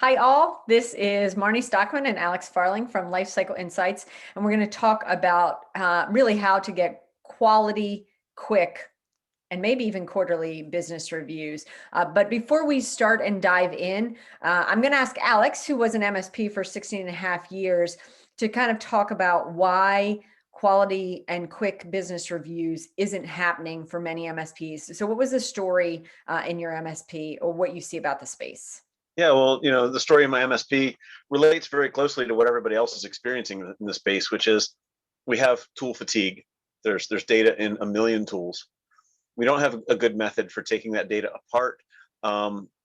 Hi all, this is Marnie Stockman and Alex Farling from Lifecycle Insights, and we're going to talk about really how to get quality, quick, and maybe even quarterly business reviews. But before we start and dive in, I'm going to ask Alex, who was an MSP for 16 and a half years, to kind of talk about why quality and quick business reviews isn't happening for many MSPs. So what was the story in your MSP or what you see about the space? Yeah, well, the story of my MSP relates very closely to what everybody else is experiencing in the space, which is we have tool fatigue. There's data in a million tools. We don't have a good method for taking that data apart,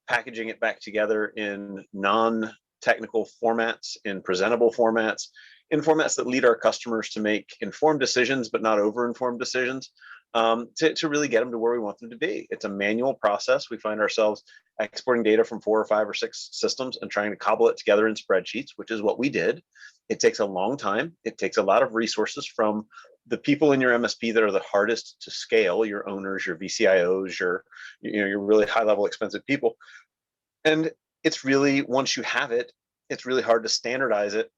packaging it back together in non-technical formats, in presentable formats, in formats that lead our customers to make informed decisions, but not over-informed decisions, to really get them to where we want them to be. It's a manual process. We find ourselves exporting data from 4 or 5 or 6 systems and trying to cobble it together in spreadsheets, which is what we did. It takes a long time. It takes a lot of resources from the people in your MSP that are the hardest to scale, your owners, your VCIOs, your really high level expensive people. And it's really, once you have it, it's really hard to standardize it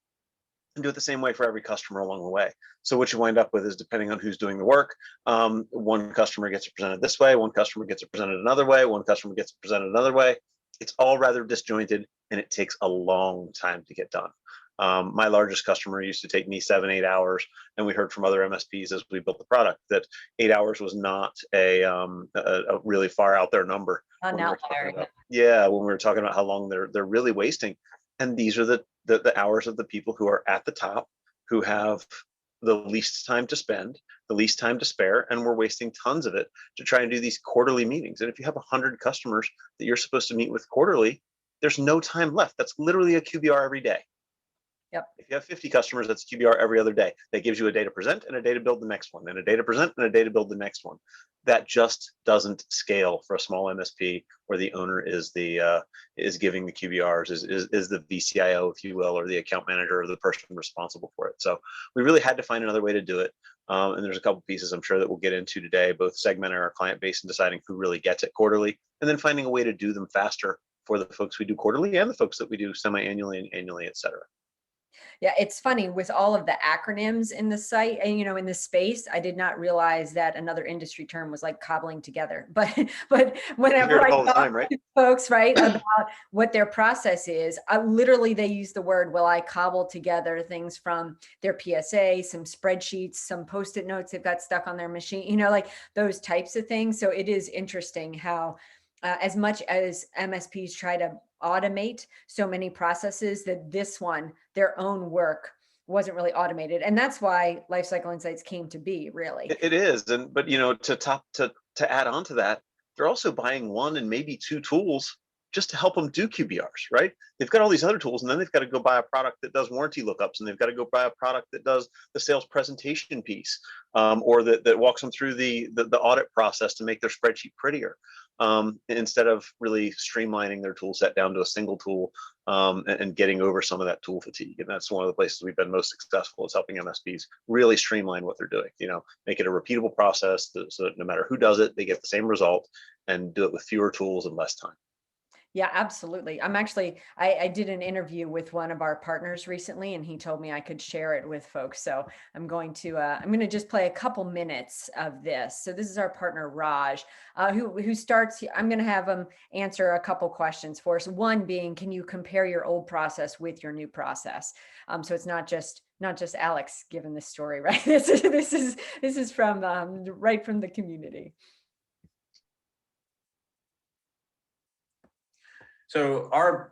and do it the same way for every customer along the way. So what you wind up with is, depending on who's doing the work, one customer gets it presented this way, one customer gets it presented another way, one customer gets it presented another way. It's all rather disjointed, and it takes a long time to get done. My largest customer used to take me 7-8 hours, and we heard from other MSPs as we built the product that 8 hours was not a really far out there number. An outlier. When we were talking about how long they're really wasting. And these are the hours of the people who are at the top, who have the least time to spend, the least time to spare, and we're wasting tons of it to try and do these quarterly meetings. And if you have 100 customers that you're supposed to meet with quarterly, there's no time left. That's literally a QBR every day. Yep. If you have 50 customers, that's QBR every other day. That gives you a day to present and a day to build the next one, and a day to present and a day to build the next one. That just doesn't scale for a small MSP where the owner is giving the QBRs, is the VCIO, if you will, or the account manager, or the person responsible for it. So we really had to find another way to do it. And there's a couple pieces I'm sure that we'll get into today, both segmenting our client base and deciding who really gets it quarterly, and then finding a way to do them faster for the folks we do quarterly and the folks that we do semi-annually and annually, et cetera. Yeah, it's funny with all of the acronyms in the site and in the space, I did not realize that another industry term was like cobbling together. But whenever I all the talk time, right? to folks, right, about what their process is, literally they use the word, well, I cobble together things from their PSA, some spreadsheets, some post-it notes they've got stuck on their machine, like those types of things. So it is interesting how as much as MSPs try to automate so many processes, that this one, their own work, wasn't really automated. And that's why Lifecycle Insights came to be, really. It is, but to add on to that, they're also buying 1 and maybe 2 tools just to help them do QBRs, right? They've got all these other tools, and then they've got to go buy a product that does warranty lookups, and they've got to go buy a product that does the sales presentation piece, or that walks them through the audit process to make their spreadsheet prettier, instead of really streamlining their tool set down to a single tool, and getting over some of that tool fatigue. And that's one of the places we've been most successful, is helping MSPs really streamline what they're doing, make it a repeatable process so that no matter who does it, they get the same result and do it with fewer tools and less time. Yeah, absolutely. I did an interview with one of our partners recently, and he told me I could share it with folks. So I'm going to just play a couple minutes of this. So this is our partner, Raj, who starts, I'm going to have him answer a couple questions for us. One being, can you compare your old process with your new process? So it's not just Alex giving this story, right? This is from right from the community. So our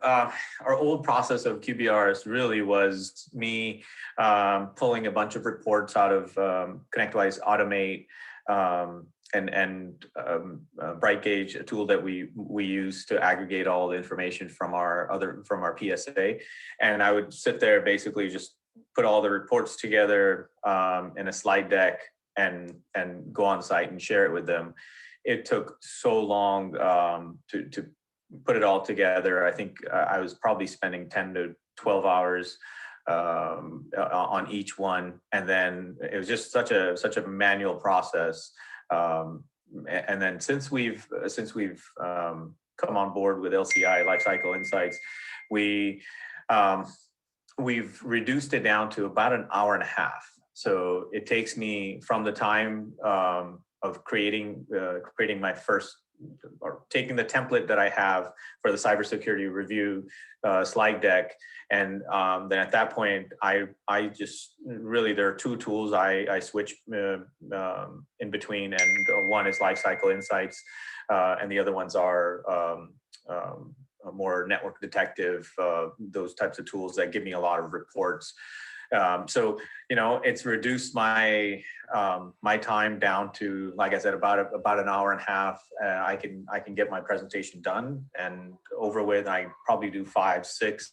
old process of QBRs really was me pulling a bunch of reports out of ConnectWise Automate and BrightGauge, a tool that we use to aggregate all the information from our PSA. And I would sit there, basically just put all the reports together in a slide deck and go on site and share it with them. It took so long to put it all together. I think I was probably spending 10 to 12 hours on each one, and then it was just such a manual process. And then since we've come on board with LCI, Lifecycle Insights, we've reduced it down to about an hour and a half. So it takes me from the time of creating my first, or taking the template that I have for the cybersecurity review slide deck, and then at that point, I just really, there are two tools I switch in between, and one is Lifecycle Insights, and the other ones are more network detective, those types of tools that give me a lot of reports. So, it's reduced my my time down to, like I said, about an hour and a half. I can get my presentation done and over with. I probably do 5, 6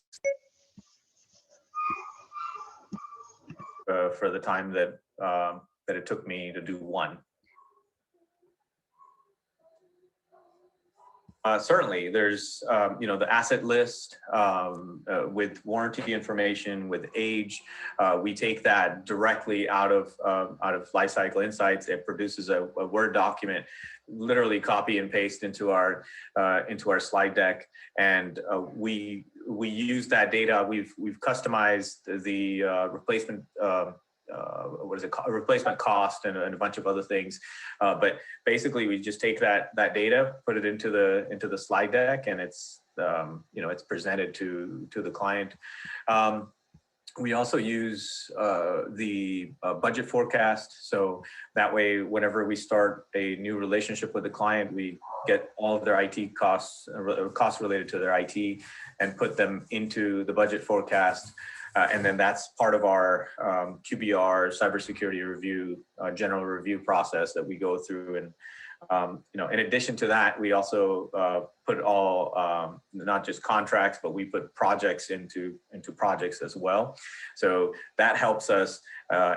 for the time that it took me to do one. Certainly, there's the asset list with warranty information, with age. We take that directly out of Lifecycle Insights. It produces a Word document, literally copy and paste into our slide deck, and we use that data. We've customized the replacement. Replacement cost and a bunch of other things, but basically we just take that data, put it into the slide deck, and it's it's presented to the client. We also use the budget forecast, so that way whenever we start a new relationship with the client, we get all of their IT costs related to their IT and put them into the budget forecast. And then that's part of our QBR cybersecurity review, general review process that we go through. And, in addition to that, we also put all, not just contracts, but we put projects into projects as well. So that helps us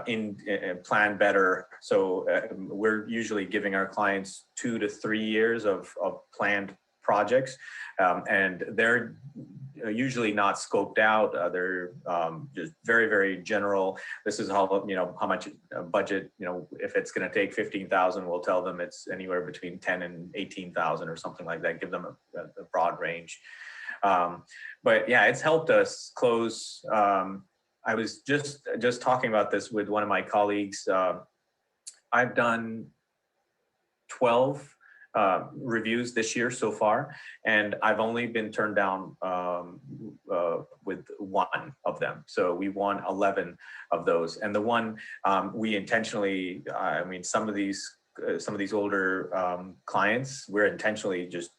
in plan better. So we're usually giving our clients 2 to 3 years of planned projects, and they're usually not scoped out. They're just very, very general. This is how much budget, if it's going to take 15,000, we'll tell them it's anywhere between 10 and 18,000 or something like that. Give them a broad range. But yeah, it's helped us close. I was just talking about this with one of my colleagues. I've done 12 reviews this year so far, and I've only been turned down with one of them. So we won 11 of those, and the one we intentionally, some of these older clients, we're intentionally just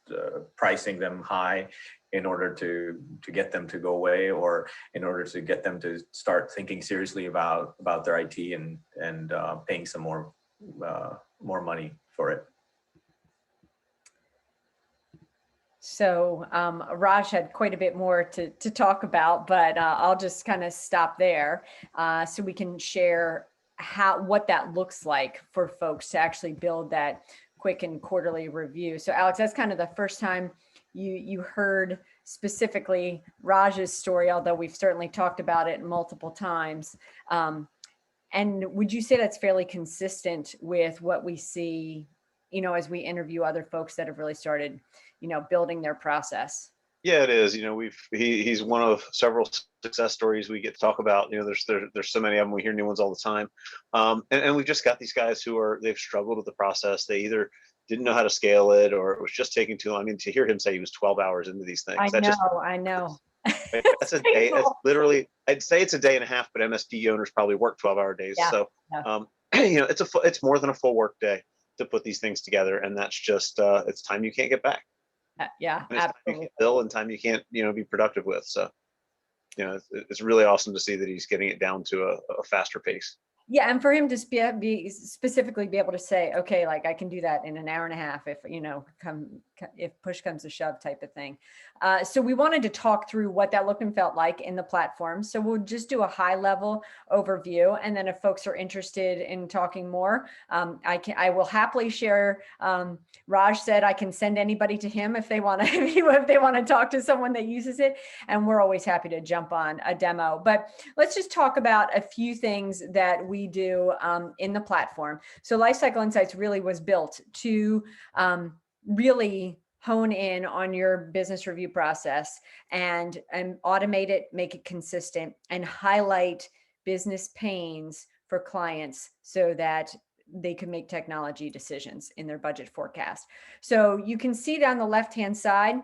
pricing them high in order to get them to go away, or in order to get them to start thinking seriously about their IT and paying some more money for it. So Raj had quite a bit more to talk about, but I'll just kind of stop there so we can share what that looks like for folks to actually build that quick and quarterly review. So Alex, that's kind of the first time you heard specifically Raj's story, although we've certainly talked about it multiple times. And would you say that's fairly consistent with what we see, as we interview other folks that have really started building their process? Yeah, it is. He's one of several success stories we get to talk about. There's so many of them. We hear new ones all the time. And we've just got these guys they've struggled with the process. They either didn't know how to scale it, or it was just taking too long. I mean, to hear him say he was 12 hours into these things. I know. That's a day. It's literally, I'd say it's a day and a half, but MSP owners probably work 12-hour days. Yeah, so, yeah. It's more than a full work day to put these things together. And that's just, it's time you can't get back. Yeah, absolutely. Time you can't bill and time you can't, be productive with. So, it's really awesome to see that he's getting it down to a faster pace. Yeah, and for him to be specifically be able to say, okay, like I can do that in an hour and a half if if push comes to shove type of thing. So we wanted to talk through what that looked and felt like in the platform. So we'll just do a high level overview, and then if folks are interested in talking more, I will happily share. Raj said I can send anybody to him if they want to if they want to talk to someone that uses it, and we're always happy to jump on a demo. But let's just talk about a few things that we do in the platform. So Lifecycle Insights really was built to really hone in on your business review process and automate it, make it consistent, and highlight business pains for clients so that they can make technology decisions in their budget forecast. So you can see down the left-hand side,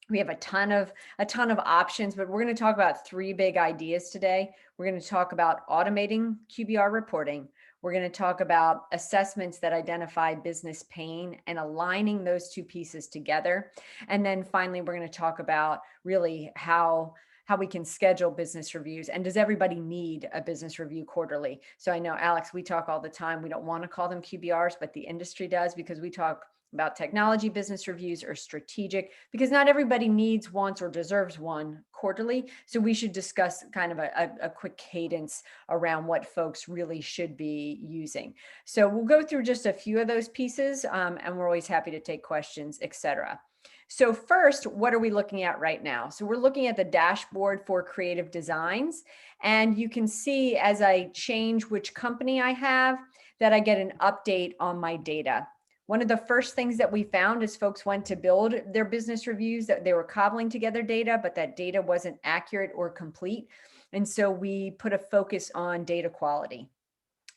we have a ton of options, but we're going to talk about three big ideas today. We're going to talk about automating QBR reporting. We're going to talk about assessments that identify business pain and aligning those two pieces together. And then finally, we're going to talk about really how we can schedule business reviews, and does everybody need a business review quarterly? So I know, Alex, we talk all the time. We don't want to call them QBRs, but the industry does, because we talk about technology business reviews or strategic, because not everybody needs, wants, or deserves one quarterly. So we should discuss kind of a quick cadence around what folks really should be using. So we'll go through just a few of those pieces, and we're always happy to take questions, etc. So first, what are we looking at right now? So we're looking at the dashboard for creative designs. And you can see as I change which company I have, that I get an update on my data. One of the first things that we found is folks went to build their business reviews, that they were cobbling together data, but that data wasn't accurate or complete. And so we put a focus on data quality.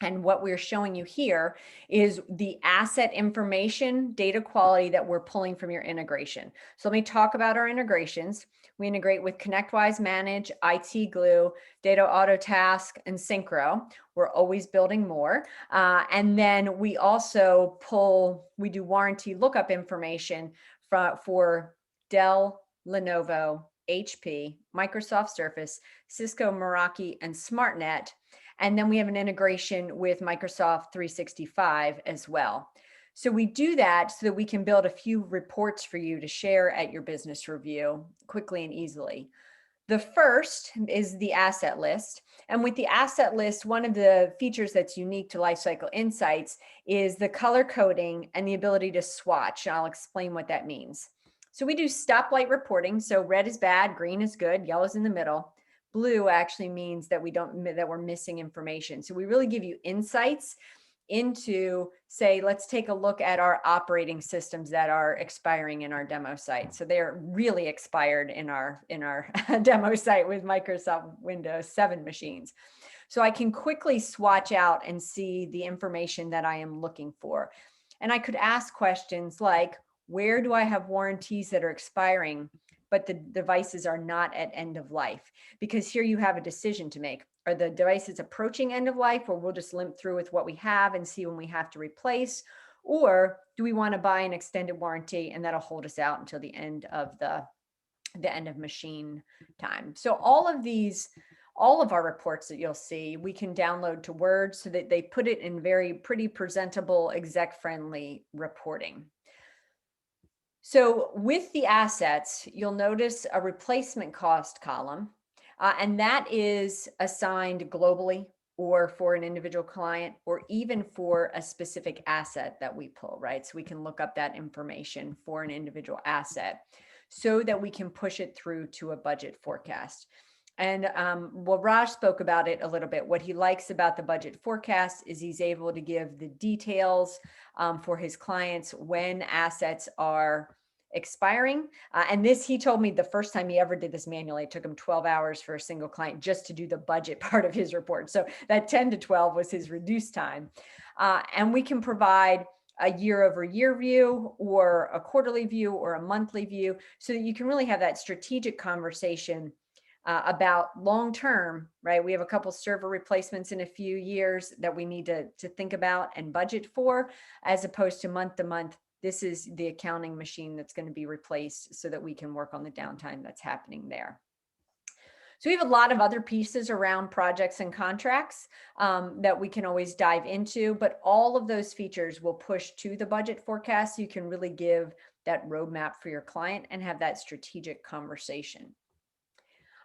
And what we're showing you here is the asset information, data quality that we're pulling from your integration. So let me talk about our integrations. We integrate with ConnectWise Manage, IT Glue, Data Autotask, and Synchro. We're always building more. And then we also we do warranty lookup information for Dell, Lenovo, HP, Microsoft Surface, Cisco, Meraki, and SmartNet. And then we have an integration with Microsoft 365 as well. So we do that so that we can build a few reports for you to share at your business review quickly and easily. The first is the asset list. And with the asset list, one of the features that's unique to Lifecycle Insights is the color coding and the ability to swatch. And I'll explain what that means. So we do stoplight reporting. So red is bad, green is good, yellow's in the middle. Blue actually means that we're missing information. So we really give you insights into, say, let's take a look at our operating systems that are expiring in our demo site. So they're really expired in our demo site with Microsoft Windows 7 machines. So I can quickly swatch out and see the information that I am looking for. And I could ask questions like, where do I have warranties that are expiring, but the devices are not at end of life? Because here you have a decision to make. Are the devices approaching end of life, or we'll just limp through with what we have and see when we have to replace? Or do we want to buy an extended warranty and that'll hold us out until the end of the end of machine time? So all of our reports that you'll see, we can download to Word so that they put it in pretty presentable, exec-friendly reporting. So with the assets, you'll notice a replacement cost column, and that is assigned globally or for an individual client, or even for a specific asset that we pull, right? So we can look up that information for an individual asset so that we can push it through to a budget forecast. And well, Raj spoke about it a little bit. What he likes about the budget forecast is he's able to give the details for his clients when assets are expiring. And this, he told me the first time he ever did this manually, it took him 12 hours for a single client just to do the budget part of his report. So that 10 to 12 was his reduced time. And we can provide a year-over-year view or a quarterly view or a monthly view so that you can really have that strategic conversation about long-term, right? We have a couple server replacements in a few years that we need to think about and budget for, as opposed to month to month. This is the accounting machine that's going to be replaced so that we can work on the downtime that's happening there. So we have a lot of other pieces around projects and contracts that we can always dive into, but all of those features will push to the budget forecast so you can really give that roadmap for your client and have that strategic conversation.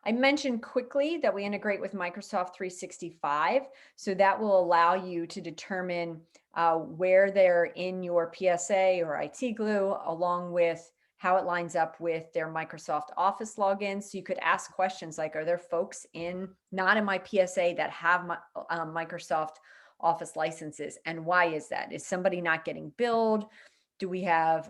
I mentioned quickly that we integrate with Microsoft 365, so that will allow you to determine where they're in your PSA or IT Glue, along with how it lines up with their Microsoft Office logins. So you could ask questions like, are there folks not in my PSA that have Microsoft Office licenses? And why is that? Is somebody not getting billed? Do we have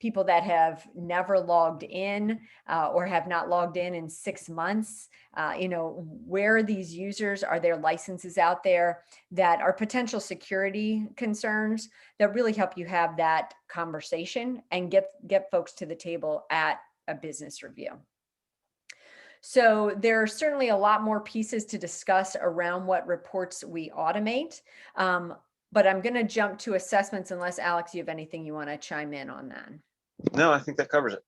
people that have never logged in or have not logged in 6 months? Where are these users? Are there licenses out there that are potential security concerns that really help you have that conversation and get folks to the table at a business review? So there are certainly a lot more pieces to discuss around what reports we automate. But I'm going to jump to assessments unless, Alex, you have anything you want to chime in on that. No, I think that covers it.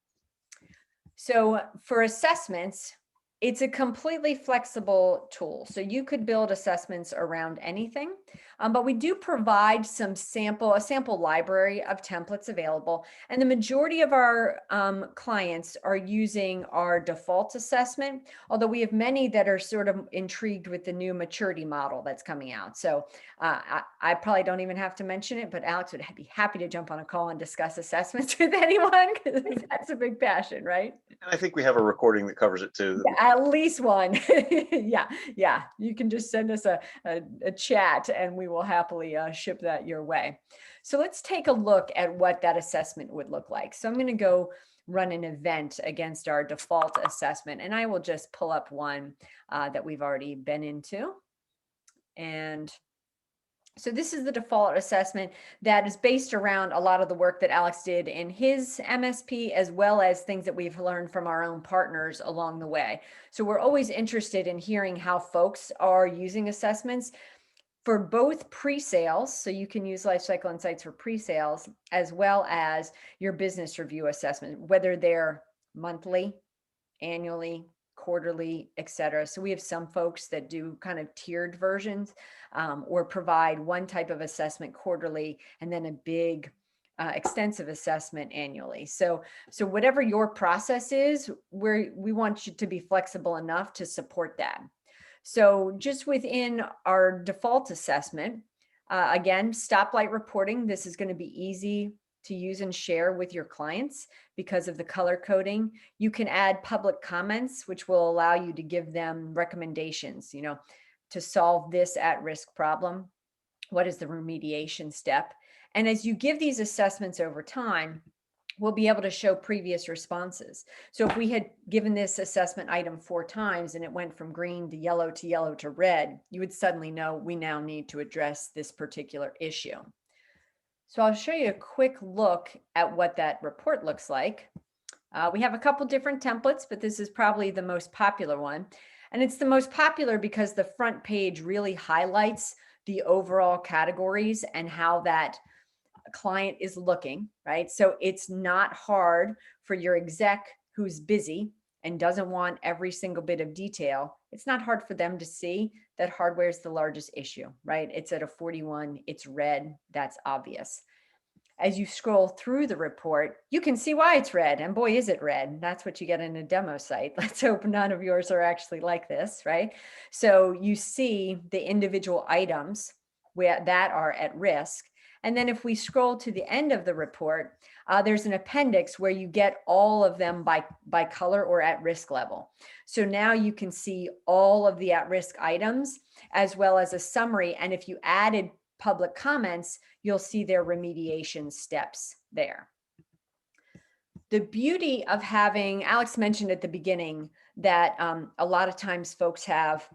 So for assessments, it's a completely flexible tool. So you could build assessments around anything, but we do provide a sample library of templates available. And the majority of our clients are using our default assessment, although we have many that are sort of intrigued with the new maturity model that's coming out. So I probably don't even have to mention it, but Alex would be happy to jump on a call and discuss assessments with anyone, because that's a big passion, right? And I think we have a recording that covers it too. Yeah, at least one. Yeah. You can just send us a chat and we will happily ship that your way. So let's take a look at what that assessment would look like. So I'm going to go run an event against our default assessment, and I will just pull up one that we've already been into. And so this is the default assessment that is based around a lot of the work that Alex did in his MSP, as well as things that we've learned from our own partners along the way. So we're always interested in hearing how folks are using assessments for both pre-sales. So you can use Lifecycle Insights for pre-sales, as well as your business review assessment, whether they're monthly, annually, quarterly, et cetera. So we have some folks that do kind of tiered versions or provide one type of assessment quarterly and then a big extensive assessment annually. So whatever your process is, we want you to be flexible enough to support that. So just within our default assessment, again, stoplight reporting, this is going to be easy to use and share with your clients because of the color coding. You can add public comments, which will allow you to give them recommendations, to solve this at-risk problem. What is the remediation step? And as you give these assessments over time, we'll be able to show previous responses. So if we had given this assessment item 4 times and it went from green to yellow to red, you would suddenly know we now need to address this particular issue. So I'll show you a quick look at what that report looks like. We have a couple different templates, but this is probably the most popular one. And it's the most popular because the front page really highlights the overall categories and how that client is looking, right? So it's not hard for your exec who's busy and doesn't want every single bit of detail. It's not hard for them to see that hardware is the largest issue, right? It's at a 41, it's red, that's obvious. As you scroll through the report, you can see why it's red, and boy, is it red. That's what you get in a demo site. Let's hope none of yours are actually like this, right? So you see the individual items that are at risk. And then if we scroll to the end of the report, there's an appendix where you get all of them by color or at risk level. So now you can see all of the at-risk items as well as a summary. And if you added public comments, you'll see their remediation steps there. The beauty of having, Alex mentioned at the beginning that a lot of times folks have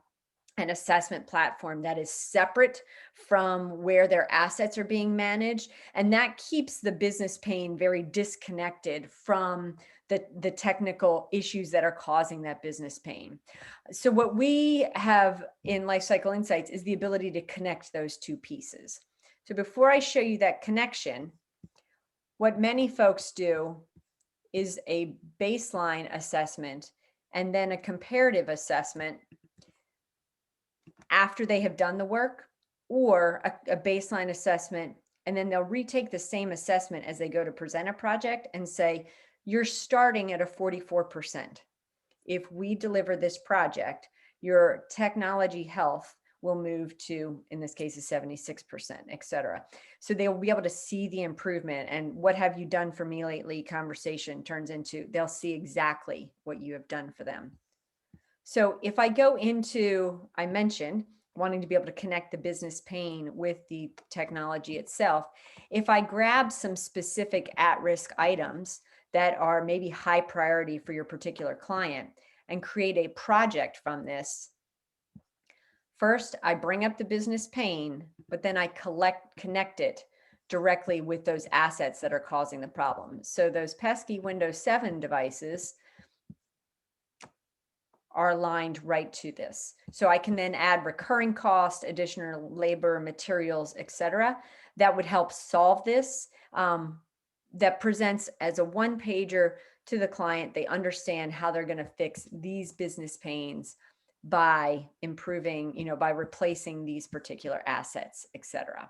an assessment platform that is separate from where their assets are being managed. And that keeps the business pain very disconnected from the technical issues that are causing that business pain. So what we have in Lifecycle Insights is the ability to connect those two pieces. So before I show you that connection, what many folks do is a baseline assessment and then a comparative assessment after they have done the work, or a baseline assessment, and then they'll retake the same assessment as they go to present a project and say, you're starting at a 44%. If we deliver this project, your technology health will move to, in this case, a 76%, et cetera. So they will be able to see the improvement, and what have you done for me lately conversation turns into, they'll see exactly what you have done for them. So if I go into, I mentioned wanting to be able to connect the business pain with the technology itself, if I grab some specific at-risk items that are maybe high priority for your particular client and create a project from this, first, I bring up the business pain, but then I connect it directly with those assets that are causing the problem. So those pesky Windows 7 devices are aligned right to this. So I can then add recurring cost, additional labor, materials, etc. that would help solve this. That presents as a one pager to the client. They understand how they're going to fix these business pains by improving, by replacing these particular assets, etc.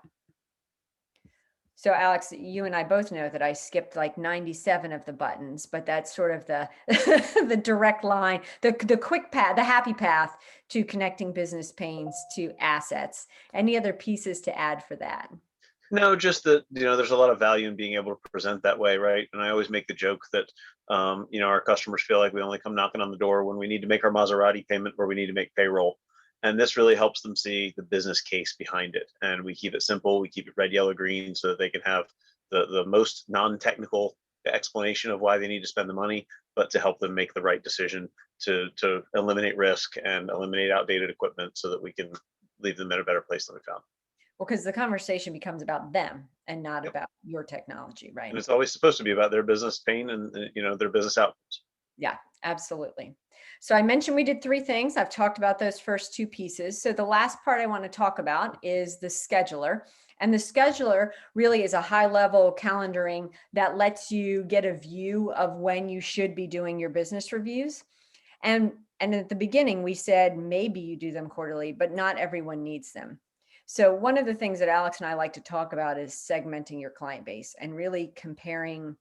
So Alex, you and I both know that I skipped like 97 of the buttons, but that's sort of the the direct line, the quick path, the happy path to connecting business pains to assets. Any other pieces to add for that? No, just that, there's a lot of value in being able to present that way, right? And I always make the joke that, our customers feel like we only come knocking on the door when we need to make our Maserati payment or we need to make payroll. And this really helps them see the business case behind it. And we keep it simple. We keep it red, yellow, green so that they can have the most non-technical explanation of why they need to spend the money, but to help them make the right decision to eliminate risk and eliminate outdated equipment so that we can leave them in a better place than we found. Well, because the conversation becomes about them and not Yep. about your technology, right? And it's always supposed to be about their business pain and their business outcomes. Yeah, absolutely. So I mentioned we did three things. I've talked about those first two pieces. So the last part I want to talk about is the scheduler. And the scheduler really is a high level calendaring that lets you get a view of when you should be doing your business reviews. And at the beginning, we said maybe you do them quarterly, but not everyone needs them. So one of the things that Alex and I like to talk about is segmenting your client base and really comparing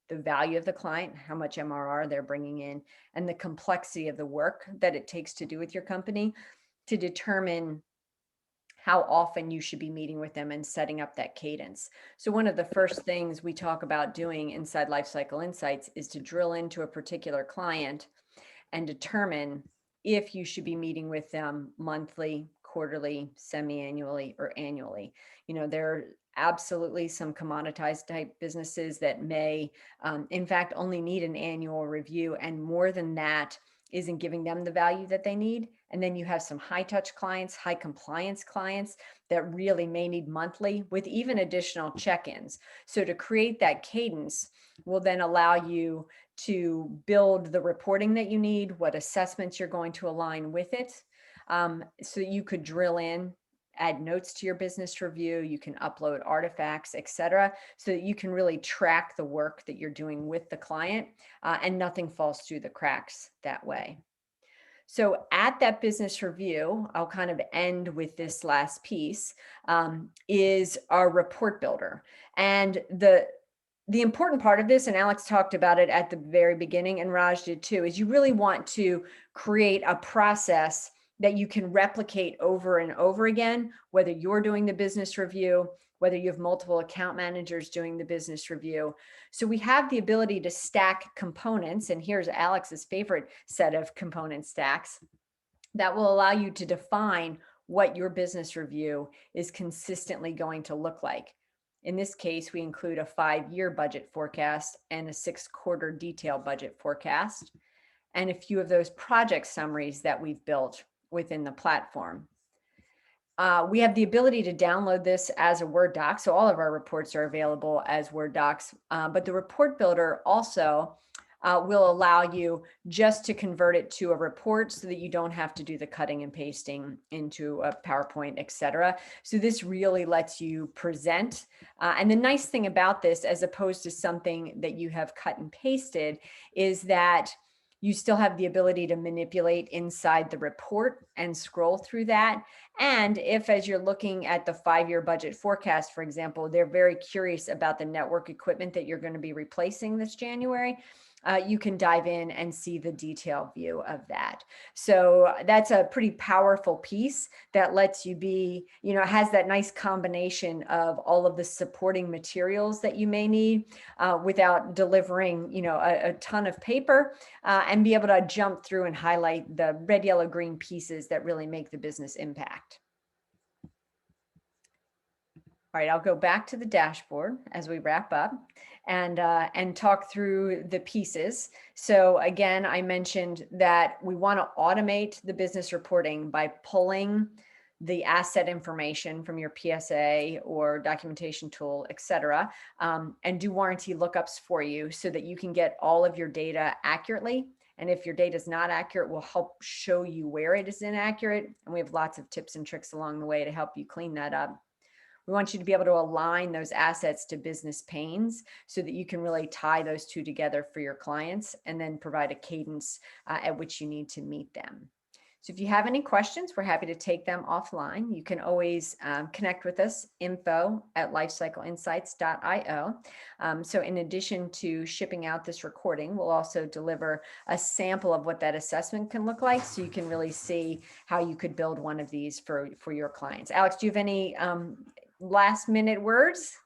the value of the client, how much MRR they're bringing in, and the complexity of the work that it takes to do with your company to determine how often you should be meeting with them and setting up that cadence. So one of the first things we talk about doing inside Lifecycle Insights is to drill into a particular client and determine if you should be meeting with them monthly, quarterly, semi-annually, or annually. There are absolutely some commoditized type businesses that may, in fact, only need an annual review, and more than that isn't giving them the value that they need. And then you have some high touch clients, high compliance clients that really may need monthly with even additional check-ins. So to create that cadence will then allow you to build the reporting that you need, what assessments you're going to align with it. So you could drill in, add notes to your business review, you can upload artifacts, etc., so that you can really track the work that you're doing with the client, and nothing falls through the cracks that way. So at that business review, I'll kind of end with this last piece, is our report builder. And the important part of this, and Alex talked about it at the very beginning, and Raj did too, is you really want to create a process that you can replicate over and over again, whether you're doing the business review, whether you have multiple account managers doing the business review. So we have the ability to stack components, and here's Alex's favorite set of component stacks that will allow you to define what your business review is consistently going to look like. In this case, we include a 5-year budget forecast and a 6-quarter detailed budget forecast, and a few of those project summaries that we've built within the platform. We have the ability to download this as a Word doc. So all of our reports are available as Word docs, but the report builder also will allow you just to convert it to a report so that you don't have to do the cutting and pasting into a PowerPoint, etc. So this really lets you present. And the nice thing about this, as opposed to something that you have cut and pasted, is that you still have the ability to manipulate inside the report and scroll through that. And if, as you're looking at the 5-year budget forecast, for example, they're very curious about the network equipment that you're going to be replacing this January, you can dive in and see the detailed view of that. So that's a pretty powerful piece that lets you be, has that nice combination of all of the supporting materials that you may need without delivering, a ton of paper, and be able to jump through and highlight the red, yellow, green pieces that really make the business impact. All right, I'll go back to the dashboard as we wrap up and talk through the pieces. So again, I mentioned that we want to automate the business reporting by pulling the asset information from your PSA or documentation tool, et cetera, and do warranty lookups for you so that you can get all of your data accurately. And if your data is not accurate, we'll help show you where it is inaccurate. And we have lots of tips and tricks along the way to help you clean that up. We want you to be able to align those assets to business pains so that you can really tie those two together for your clients and then provide a cadence at which you need to meet them. So if you have any questions, we're happy to take them offline. You can always connect with us, info@lifecycleinsights.io. So in addition to shipping out this recording, we'll also deliver a sample of what that assessment can look like so you can really see how you could build one of these for your clients. Alex, do you have any last minute words?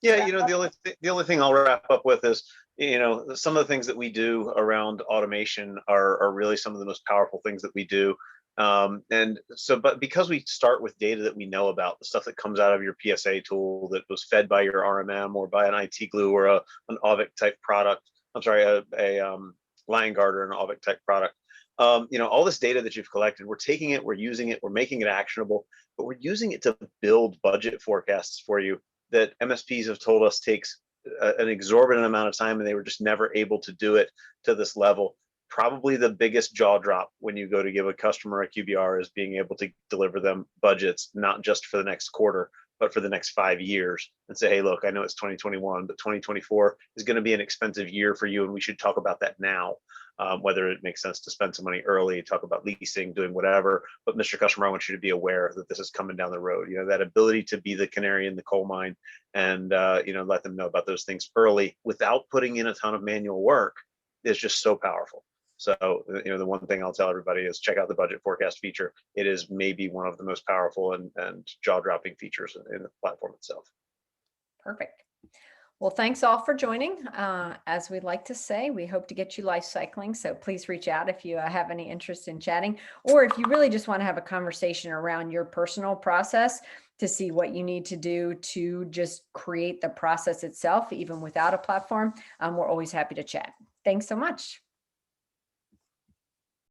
Yeah, the only thing I'll wrap up with is, some of the things that we do around automation are really some of the most powerful things that we do. And so, but because we start with data that we know about, the stuff that comes out of your PSA tool that was fed by your RMM or by an IT glue or an Auvik type product, I'm sorry, a Liongard or an Auvik type product. All this data that you've collected, we're taking it, we're using it, we're making it actionable, but we're using it to build budget forecasts for you that MSPs have told us takes an exorbitant amount of time, and they were just never able to do it to this level. Probably the biggest jaw drop when you go to give a customer a QBR is being able to deliver them budgets, not just for the next quarter, but for the next 5 years, and say, hey, look, I know it's 2021, but 2024 is going to be an expensive year for you, and we should talk about that now. Whether it makes sense to spend some money early, talk about leasing, doing whatever. But Mr. Customer, I want you to be aware that this is coming down the road. That ability to be the canary in the coal mine and let them know about those things early without putting in a ton of manual work is just so powerful. So, the one thing I'll tell everybody is check out the budget forecast feature. It is maybe one of the most powerful and jaw-dropping features in the platform itself. Perfect. Well, thanks all for joining. As we like to say, we hope to get you life cycling. So please reach out if you have any interest in chatting, or if you really just want to have a conversation around your personal process to see what you need to do to just create the process itself, even without a platform. We're always happy to chat. Thanks so much.